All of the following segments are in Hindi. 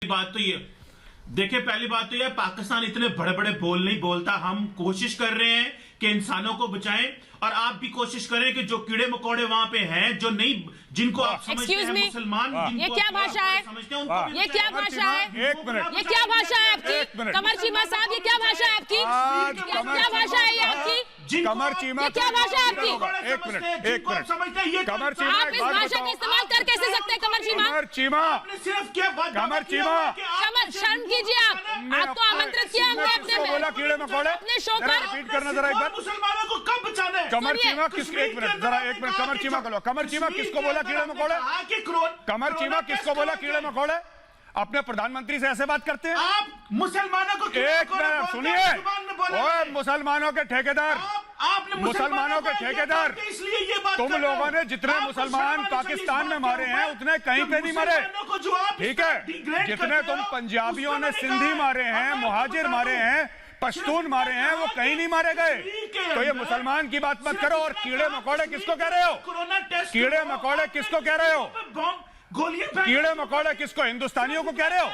बात तो ये देखिए, पहली बात तो यह पाकिस्तान इतने बड़े बड़े बोल नहीं बोलता। हम कोशिश कर रहे हैं कि इंसानों को बचाएं, और आप भी कोशिश करें कि जो कीड़े मकोड़े वहां पे हैं, जो नहीं, जिनको आप समझते हैं मुसलमान, ये क्या भाषा है? समझते हैं उनको, ये क्या भाषा है? एक मिनट, ये क्या भाषा है आपकी? कमर चीमा साहब, ये क्या भाषा है आपकी? क्या भाषा है ये आपकी? कमर चीमा, क्या भाषा है आपकी? एक मिनट, समझते हैं ये कमर चीमा, आप इस भाषा का इस्तेमाल कर कैसे सकते हैं? कमर चीमा, कमर चीमा, सिर्फ क्या कमर चीमा, शर्म कीजिए आप। आपको आमंत्रित किया हमने अपने बोला कीड़े मकोड़े, अपने शो पर। रिपीट करना जरा एक बार। मुसलमानों को कब बचाना है? कमर चीमा किस, एक मिनट जरा, एक मिनट, कमर चीमा को लो। कमर चीमा किसको बोला कीड़े मकोड़े? कमर चीमा किसको बोला कीड़े मकोड़े? अपने प्रधानमंत्री से ऐसे बात करते हैं आप? मुसलमानों को एक मिनट सुनिए, ओए मुसलमानों के ठेकेदार, आपने मुसलमानों के ठेकेदार, इसलिए ये बात तुम लोगों ने जितने मुसलमान पाकिस्तान में मारे हैं उतने कहीं पे नहीं मरे, ठीक है? जितने तुम पंजाबियों ने सिंधी मारे हैं, मुहाजिर मारे हैं, पश्तून मारे हैं, वो कहीं नहीं मारे गए। तो ये मुसलमान की बात मत करो। और कीड़े मकोड़े किसको कह रहे हो? कीड़े मकोड़े किसको कह रहे हो? कीड़े मकोड़े किसको? हिंदुस्तानियों को कह रहे हो?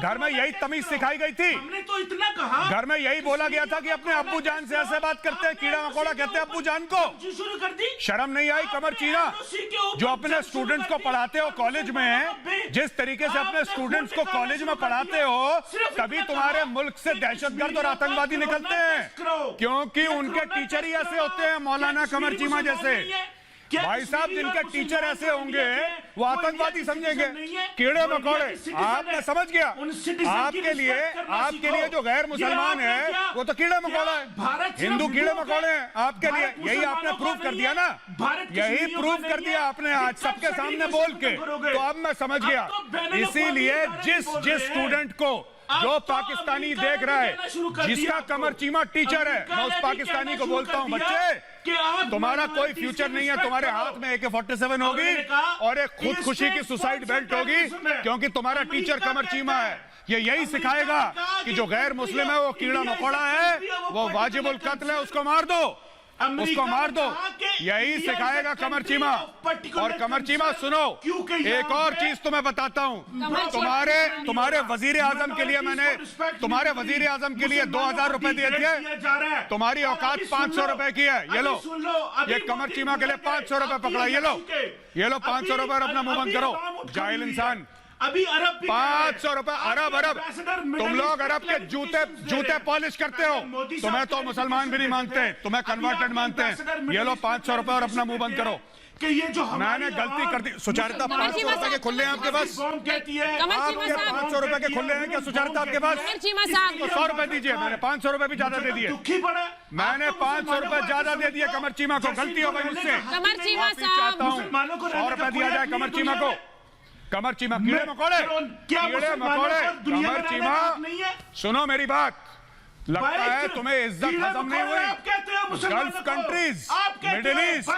घर में यही तमीज सिखाई गई थी। हमने तो इतना कहा, घर में यही बोला गया था कि अपने अब्बू जान से ऐसे बात करते हैं, कीड़ा मकोड़ा कहते हैं अब्बू जान को। शुरू कर दी। शर्म नहीं आई कमर चीना? जो अपने स्टूडेंट्स को पढ़ाते हो कॉलेज में, जिस तरीके से अपने स्टूडेंट्स को कॉलेज में पढ़ाते हो, तभी तुम्हारे मुल्क से दहशतगर्द और आतंकवादी निकलते हैं, क्योंकि उनके टीचर ही ऐसे होते हैं, मौलाना कमर चीमा जैसे। भाई साहब, जिनके टीचर ऐसे होंगे वो आतंकवादी समझेंगे। कीड़े मकोड़े, आप मैं समझ गया। आपके लिए जो गैर मुसलमान है वो तो कीड़े मकोड़ा है, हिंदू कीड़े मकोड़े हैं आपके लिए। यही आपने प्रूव कर दिया ना, यही प्रूव कर दिया आपने आज सबके सामने बोल के। तो अब मैं समझ गया। इसीलिए जिस स्टूडेंट को, जो पाकिस्तानी देख रहा है, जिसका कमर चीमा टीचर है, मैं उस पाकिस्तानी को बोलता हूं, बच्चे तुम्हारा कोई फ्यूचर नहीं है। तुम्हारे हाथ में AK-47 होगी और एक खुदकुशी की सुसाइड बेल्ट होगी, क्योंकि तुम्हारा टीचर कमर चीमा है। ये यही सिखाएगा कि जो गैर मुस्लिम है वो कीड़ा मकोड़ा है, वो वाजिबुल कत्ल है, उसको मार दो, उसको मार दो। यही सिखाएगा कमर चीमा। और कमर चीमा सुनो, एक और चीज तुम्हें बताता हूं। तुम्हारे वजीर आजम के लिए मैंने, तुम्हारे वजीर आजम के लिए 2000 रुपए दिए थे। तुम्हारी औकात 500 रुपए की है। ये लो, ये कमर चीमा के लिए 500 रुपए पकड़ा। ये लो 500 रुपए और अपना मुंह बंद करो, जाहिल इंसान। अभी अरब 500 रुपए, अरब तुम लोग अरब के जूते पॉलिश करते हो। तुम्हें तो मुसलमान भी नहीं मानते, तुम्हें कन्वर्टेड मानते हैं। ये लो 500 रुपए और अपना मुंह बंद करो। कि ये जो मैंने गलती कर दी। सुचारिता 500 रुपए के खुले हैं आपके पास? आपके 500 रुपए के खुले हैं क्या सुचारिता आपके पास? 100 रुपए दीजिए। मैंने 500 रुपए भी ज्यादा दे दिए। मैंने 500 रुपए ज्यादा दे दिए कमर चीमा को। गलती हो गई मुझसे, चाहता हूँ 100 रुपए दिया जाए कमर चीमा को। कमर चीमा, कीड़े मकोड़े, कमर चीमा, सुनो मेरी बात। लगता है तुम्हें इज्जत हजम नहीं हुई। गल्फ कंट्रीज, मिडिल ईस्ट,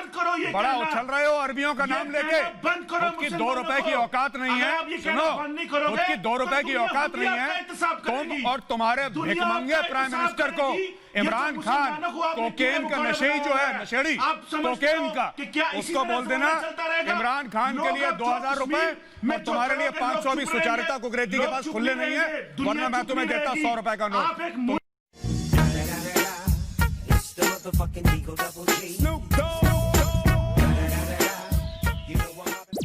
बड़ा उछल रहे हो अरबियों का नाम लेके। खुद की 2 रुपए की औकात नहीं है। सुनो, खुद की 2 रुपए की औकात नहीं है। तुम और तुम्हारे भिखमंगे प्राइम मिनिस्टर को, इमरान खान, कोकेन का नशेड़ी जो है, नशेड़ी कोकेन का, उसको बोल देना इमरान खान के लिए 2000 रुपए और तुम्हारे लिए 500 भी सुचारिता कुकरेती के पास खुले नहीं है, वरना मैं तुम्हें देता 100 रुपए का नोट।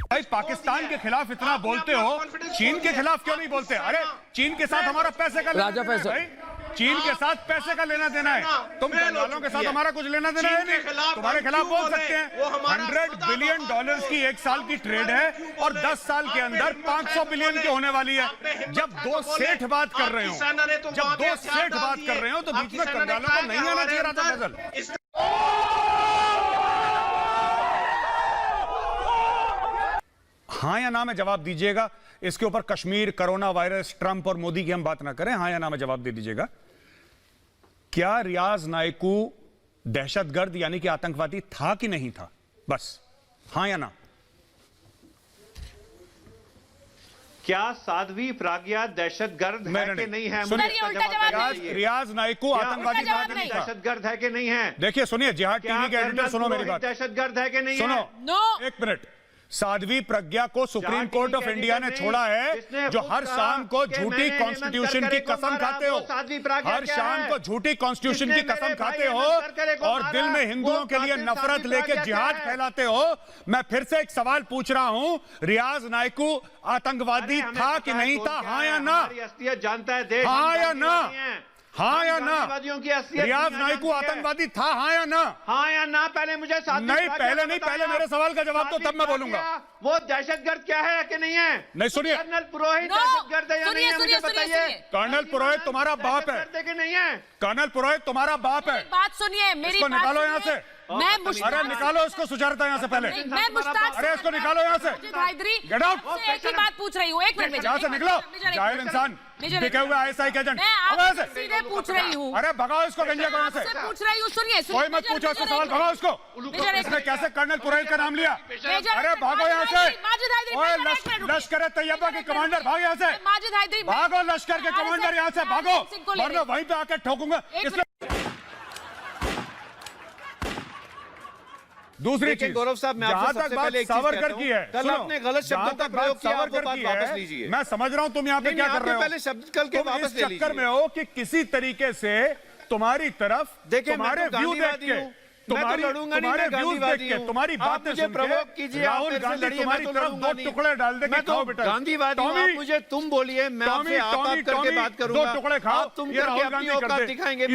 भाई पाकिस्तान के खिलाफ इतना बोलते हो, चीन के खिलाफ क्यों नहीं बोलते? अरे चीन के साथ हमारा पैसे का राजा पैसा, चीन के साथ पैसे का लेना देना है। तुम दलालों के साथ हमारा कुछ लेना देना है नहीं। तुम्हारे खिलाफ बोल सकते हैं। $100 बिलियन की 1 साल की ट्रेड है और 10 साल के अंदर 500 बिलियन की होने वाली है। जब 2 सेठ बात कर रहे हो, तो बीच में कंगालों को नहीं आना चाहिए। राजा फैसल, हाँ या ना में जवाब दीजिएगा। इसके ऊपर कश्मीर, कोरोना वायरस, ट्रंप और मोदी की हम बात ना करें। हाँ या ना में जवाब दे दीजिएगा। क्या रियाज नायकू दहशतगर्द यानी कि आतंकवादी था कि नहीं था? बस हाँ या ना। क्या साध्वी प्रज्ञा दहशतगर्द है कि नहीं है? रियाज नायकू आतंकवादी था कि नहीं था? दहशतगर्द है कि नहीं है? देखिए सुनिए, जिहाद टीवी के एडिटर, सुनो मेरी बात। दहशतगर्द है कि नहीं? सुनो, एक मिनट साध्वी प्रज्ञा को सुप्रीम कोर्ट ऑफ इंडिया ने छोड़ा है, जो हर शाम को झूठी कॉन्स्टिट्यूशन की कसम खाते हो, हर शाम को झूठी कॉन्स्टिट्यूशन की कसम खाते हो और दिल में हिंदुओं के लिए नफरत लेके जिहाद फैलाते हो। मैं फिर से एक सवाल पूछ रहा हूं, रियाज नायकू आतंकवादी था कि नहीं था? हाँ या ना? जानता है देश, हाँ या ना? हाँ या ना? की रियाज नायकू आतंकवादी था, हाँ या ना? हाँ या ना? पहले मुझे नहीं, पहले नहीं, पहले मेरे सवाल का जवाब दो, तब मैं बोलूंगा। वो दहशतगर्द क्या है कि नहीं है? नहीं, सुनिए, कर्नल पुरोहित दहशतगर्द है या नहीं है? मुझे बताइए। कर्नल पुरोहित तुम्हारा बाप है कि नहीं है? कर्नल पुरोहित तुम्हारा बाप है। बात सुनिए, मेरी इसको निकालो यहाँ से। मैं अरे निकालो इसको सुचारता यहाँ से पहले। मैं मुश्ताक, अरे इसको निकालो यहाँ से। Get out. एक ही बात पूछ रही हूँ, एक मिनट यहाँ से निकलो, जाहिल इंसान, बिके हुए आईएसआई के एजेंट। मैं सीधे पूछ रही हूँ। अरे भगाओ इसको गंजे को यहाँ से। पूछ रही हूँ, सुनिए। कोई मत पूछो इसको सवाल, भगाओ इसको। इसने कैसे कर्नल पुरोहित का नाम लिया? अरे भागो यहाँ से। लश्कर तैयबा के कमांडर, भाग यहाँ से। भागो लश्कर के कमांडर, यहाँ से भागो, वरना वहीं पे आकर ठोकूंगा। दूसरी चीज, गौरव साहब, मैं जहां आपसे तक सबसे बात पहले एक चीज सावरकर कहता की है, हूं, कल आपने गलत शब्दों का प्रयोग किया, आप वो बात वापस लीजिए। मैं समझ रहा हूं तुम यहाँ पे क्या कर रहे हो। पहले शब्द कल के वापस ले लीजिए। चक्कर में हो कि किसी तरीके से तुम्हारी तरफ, तुम्हारे व्यू देख के, तुम्हारे व्यू देख के, तुम्हारी बातें सुन के राहुल गांधी तुम्हारी तरफ दो टुकड़े डाल देंगे। खाओ बेटा, गांधीवादी हूं, आप मुझे तुम बोलिए, मैं आपसे आप करके बात करूंगा। दो टुकड़े खाओ, तुम करके अपनी औकात दिखाएंगे।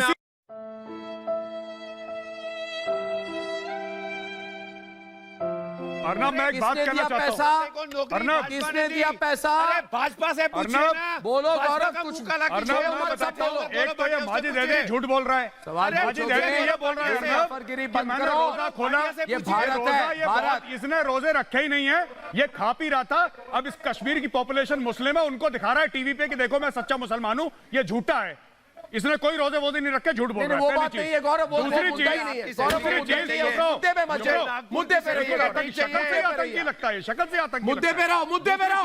अर्नब, मैं एक बात कहना चाहता हूं। अर्नब, किसने दिया पैसा? भाजपा से पूछिए ना। बोलो गौरव, कुछ अर्नब, एक तो ये माजिद हैदरी झूठ बोल रहा है, माजिद हैदरी ये बोल रहा है अर्नब कि मैंने रोजा खोला, ये भारत है, भारत। इसने रोजे रखे ही नहीं है, ये खा पी रहा था। अब इस कश्मीर की पॉपुलेशन मुस्लिम है, उनको दिखा रहा है टीवी पे कि देखो मैं सच्चा मुसलमान हूँ। ये झूठा है, इसने कोई रोजे वोजे नहीं रखे, झूठ बोल रहा है। वो बात नहीं है गौरव, दूसरी चीज, मुद्दे पे मत जाओ, मुद्दे पे रहिए। शक्ल से आतंकी लगता है, शक्ल से आतंकी। मुद्दे पे रहो, मुद्दे पे रहो।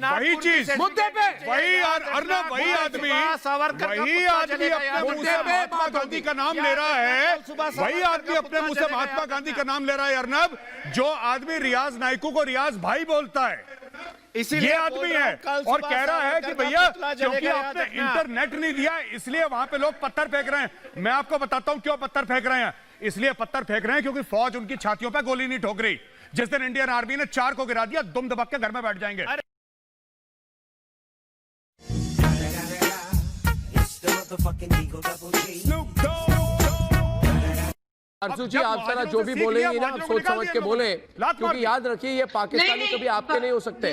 वही चीज, मुद्दे पे, वही अर्नब, वही आदमी अपने मुंह से महात्मा गांधी का नाम ले रहा है, वही आदमी अपने मुंह से महात्मा गांधी का नाम ले रहा है अर्नब, जो आदमी रियाज नायकू को रियाज भाई बोलता है। ये आदमी है और कह रहा है कि भैया क्योंकि आपने इंटरनेट नहीं दिया इसलिए वहां पे लोग पत्थर फेंक रहे हैं। मैं आपको बताता हूं क्यों पत्थर फेंक रहे हैं। इसलिए पत्थर फेंक रहे हैं क्योंकि फौज उनकी छातियों पे गोली नहीं ठोक रही। जिस दिन इंडियन आर्मी ने 4 को गिरा दिया, दुम दबक के घर में बैठ जाएंगे। अर्जुन जी, आप जरा जो भी बोलेंगे ना, आप सोच समझ के बोले, क्योंकि याद रखिए ये पाकिस्तानी कभी आपके नहीं हो सकते।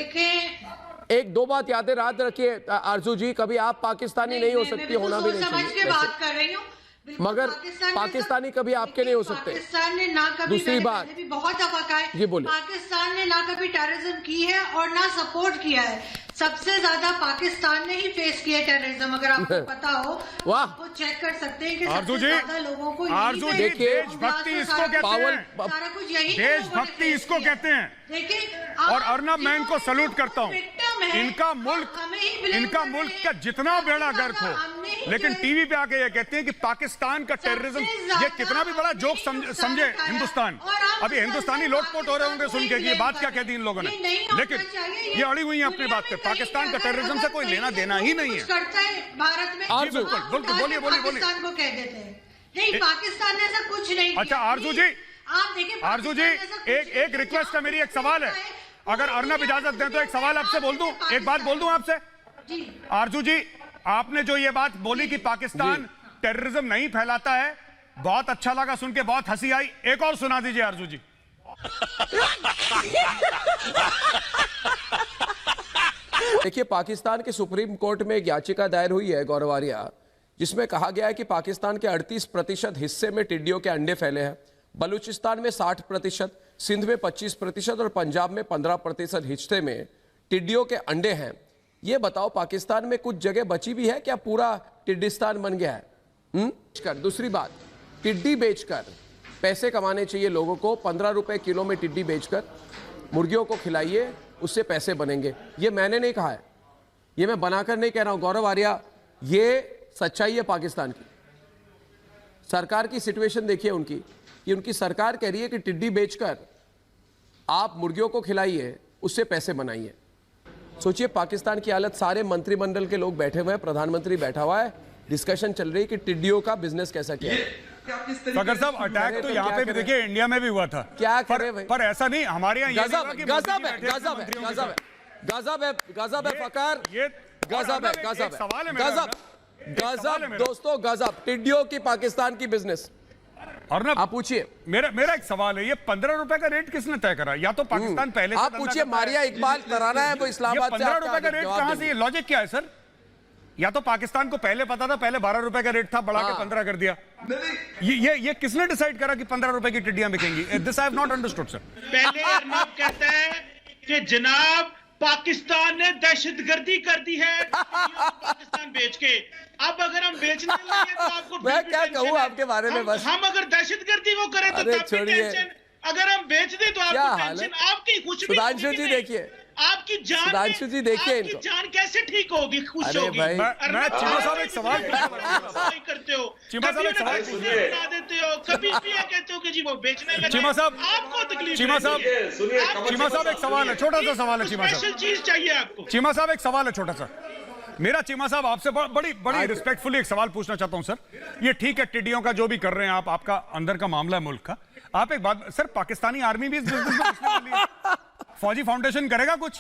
एक दो बात याद रखिए अर्जुन जी, कभी आप पाकिस्तानी नहीं हो सकती, होना भी नहीं चाहिए, मगर पाकिस्तानी कभी आपके नहीं हो सकते। पाकिस्तान ने ना कभी, दूसरी बात भी बहुत दफा कहा है, जी बोलिए, पाकिस्तान ने ना कभी टेररिज्म की है और ना सपोर्ट किया है। सबसे ज्यादा पाकिस्तान ने ही फेस किया टेररिज्म, अगर आपको पता हो। वाह, वो चेक कर सकते हैं कि आरजू सबसे जी, ज्यादा लोगों को आरजू जी, देशभक्ति इसको कहते हैं, सारा कुछ यही देशभक्ति इसको कहते हैं। देखिए, और अर्नब, मैं इनको सल्यूट करता हूं। इनका मुल्क का जितना बेड़ा गर्क हो, लेकिन टीवी पे आके ये कहते हैं कि पाकिस्तान का टेररिज्म, ये कितना भी बड़ा जोक समझे हिंदुस्तान। अभी हिंदुस्तानी लोटपोट हो रहे होंगे सुन के कि ये बात क्या कह दी इन लोगों ने, लेकिन ये अड़ी हुई है अपनी बात पे। पाकिस्तान का टेररिज्म से कोई लेना देना ही नहीं है। करता है भारत में, बिल्कुल, बोलिए। पाकिस्तान को कह देते हैं, नहीं पाकिस्तान ने ऐसा कुछ नहीं। अच्छा आरजू जी, आप देखिए, आरजू जी, एक रिक्वेस्ट है मेरी, एक सवाल है, अगर अर्नब इजाजत दें तो एक सवाल आपसे बोल दूं, एक बात बोल दूं आपसे। आरजू जी, आपने जो ये बात बोली कि पाकिस्तान टेररिज्म नहीं फैलाता है, बहुत अच्छा लगा सुन के, बहुत हंसी आई। एक और सुना दीजिए आरजू जी। देखिए, पाकिस्तान के सुप्रीम कोर्ट में एक याचिका दायर हुई है गौरव आर्या, जिसमें कहा गया है कि पाकिस्तान के 38% हिस्से में टिड्डियों के अंडे फैले हैं, बलूचिस्तान में 60%, सिंध में 25% और पंजाब में 15% हिस्से में टिड्डियों के अंडे हैं। ये बताओ, पाकिस्तान में कुछ जगह बची भी है क्या? पूरा टिड्डिस्तान बन गया है? दूसरी बात, टिड्डी बेचकर पैसे कमाने चाहिए लोगों को। 15 रुपए किलो में टिड्डी बेचकर मुर्गियों को खिलाइए, उससे पैसे बनेंगे। ये मैंने नहीं कहा है, ये मैं बनाकर नहीं कह रहा हूं गौरव आर्या, ये सच्चाई है पाकिस्तान की। सरकार की सिचुएशन देखिए उनकी, कि उनकी सरकार कह रही है कि टिड्डी बेचकर आप मुर्गियों को खिलाइए, उससे पैसे बनाइए। सोचिए पाकिस्तान की हालत, सारे मंत्रिमंडल के लोग बैठे हुए हैं, प्रधानमंत्री बैठा हुआ है, डिस्कशन चल रही है कि टिड्डियों का बिजनेस कैसा किया है। फखर साहब, अटैक तो यहाँ पे भी देखिए इंडिया में भी हुआ था। क्या करे भाई? पर ऐसा नहीं, हमारे यहाँ गजब है, गजब है, गजब है, गजब है, गजब है, गजब है फकर, ये गजब है, गजब है, गजब, गजब दोस्तों, गजब। टिड्डियों की पाकिस्तान की बिजनेस। और ना आप पूछिए, मेरा एक सवाल है, ये 15 रुपए का रेट किसने तय करा? या तो पाकिस्तान पहले से आप पूछिए, मारिया इकबाल तराना है वो इस्लामाबाद से, 15 रुपए का रेट कहां से? लॉजिक क्या है सर? या तो पाकिस्तान को पहले पता था, पहले 12 रुपए का रेट था, बढ़ा के 15 कर दिया। ये किसने डिसाइड करा कि 15 रुपए की टिड्डियां बिकेंगी? This I have not understood sir. पहले अर्नब कहता है कि जनाब पाकिस्तान ने दहशतगर्दी कर दी है पाकिस्तान बेच के। अब अगर हम बेचने लगे तो आपको मैं क्या कहूँ आपके बारे में? बस हम अगर दहशतगर्दी को करें तो अरे तब भी छोड़िए, टेंशन, अगर हम बेच दें तो क्या आपको हाल है? टेंशन। आपकी खुश भी सुधांशु होगी जी कि नहीं? देखिए, आपकी जान सुधांशु जी देखिए आपकी इनको। जान कैसे ठीक होगी, खुश अरे होगी? भाई, मैं चीमा साहब एक सवाल करते हो, चीमा साहब एक सवाल बना देते हो, कभी भी ये कहते हो कि जी वो बेचने लगे। चीमा साहब, आपको तकलीफ चीमा साहब, रहती है। चीमा साहब एक सवाल है, छोटा सा सवाल है चीमा साहब। स्पेशल चीज चाहिए आपको। चीमा साहब एक सवाल है छोटा सा मेरा। चीमा साहब आपसे बड़ी रिस्पेक्टफुली एक सवाल पूछना चाहता हूं सर। ये ठीक है टिड्डियों का जो भी कर रहे हैं आप, आपका अंदर का मामला है मुल्क का। आप एक बात सर, पाकिस्तानी आर्मी भी इस बिजनेस में घुसने वाली है। फौजी फाउंडेशन करेगा कुछ?